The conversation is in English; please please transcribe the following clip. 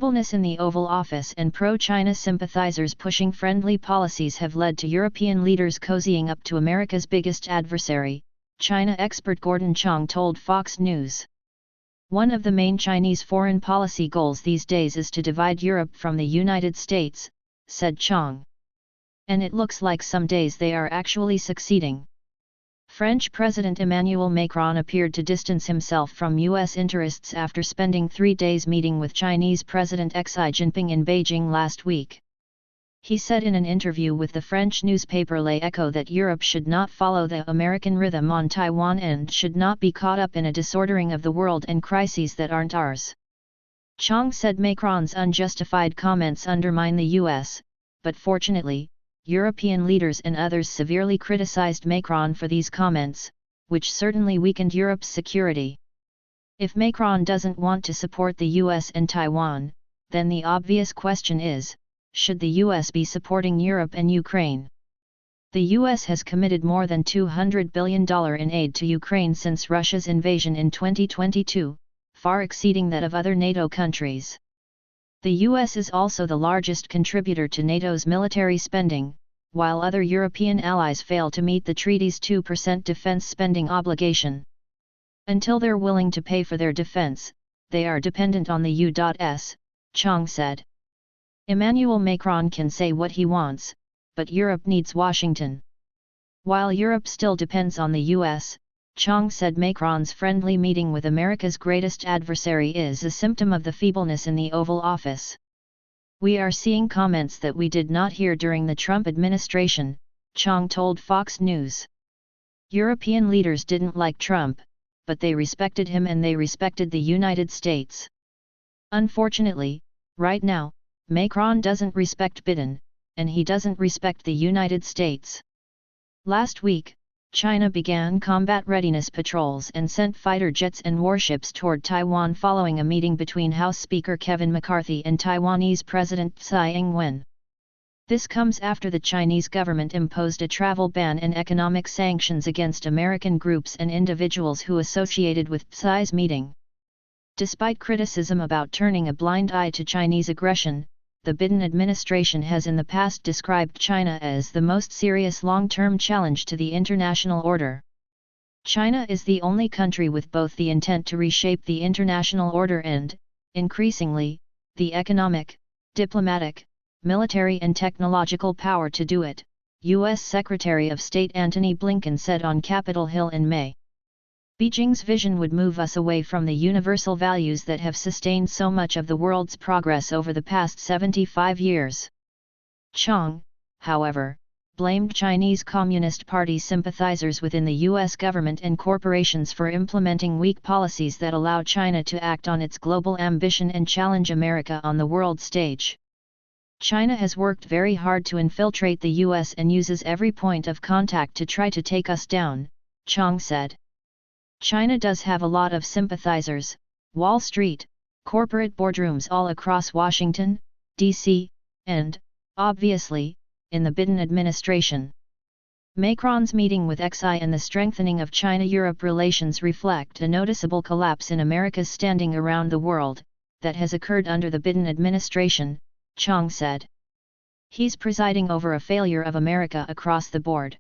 Feebleness in the Oval Office and pro-China sympathizers pushing friendly policies have led to European leaders cozying up to America's biggest adversary, China expert Gordon Chang told Fox News. One of the main Chinese foreign policy goals these days is to divide Europe from the United States, said Chang. And it looks like some days they are actually succeeding. French President Emmanuel Macron appeared to distance himself from U.S. interests after spending 3 days meeting with Chinese President Xi Jinping in Beijing last week. He said in an interview with the French newspaper L'Echo that Europe should not follow the American rhythm on Taiwan and should not be caught up in a disordering of the world and crises that aren't ours. Chang said Macron's unjustified comments undermine the U.S., but fortunately, European leaders and others severely criticized Macron for these comments, which certainly weakened Europe's security. If Macron doesn't want to support the US and Taiwan, then the obvious question is, should the US be supporting Europe and Ukraine? The US has committed more than $200 billion in aid to Ukraine since Russia's invasion in 2022, far exceeding that of other NATO countries. The US is also the largest contributor to NATO's military spending, while other European allies fail to meet the treaty's 2% defense spending obligation. Until they're willing to pay for their defense, they are dependent on the U.S., Chang said. Emmanuel Macron can say what he wants, but Europe needs Washington. While Europe still depends on the US, Chang said Macron's friendly meeting with America's greatest adversary is a symptom of the feebleness in the Oval Office. We are seeing comments that we did not hear during the Trump administration, Chang told Fox News. European leaders didn't like Trump, but they respected him and they respected the United States. Unfortunately, right now, Macron doesn't respect Biden, and he doesn't respect the United States. Last week, China began combat readiness patrols and sent fighter jets and warships toward Taiwan following a meeting between House Speaker Kevin McCarthy and Taiwanese President Tsai Ing-wen. This comes after the Chinese government imposed a travel ban and economic sanctions against American groups and individuals who associated with Tsai's meeting. Despite criticism about turning a blind eye to Chinese aggression, the Biden administration has in the past described China as the most serious long-term challenge to the international order. China is the only country with both the intent to reshape the international order and, increasingly, the economic, diplomatic, military and technological power to do it, U.S. Secretary of State Antony Blinken said on Capitol Hill in May. Beijing's vision would move us away from the universal values that have sustained so much of the world's progress over the past 75 years. Chang, however, blamed Chinese Communist Party sympathizers within the U.S. government and corporations for implementing weak policies that allow China to act on its global ambition and challenge America on the world stage. China has worked very hard to infiltrate the U.S. and uses every point of contact to try to take us down, Chang said. China does have a lot of sympathizers, Wall Street, corporate boardrooms all across Washington, D.C., and, obviously, in the Biden administration. Macron's meeting with Xi and the strengthening of China-Europe relations reflect a noticeable collapse in America's standing around the world, that has occurred under the Biden administration, Chang said. He's presiding over a failure of America across the board.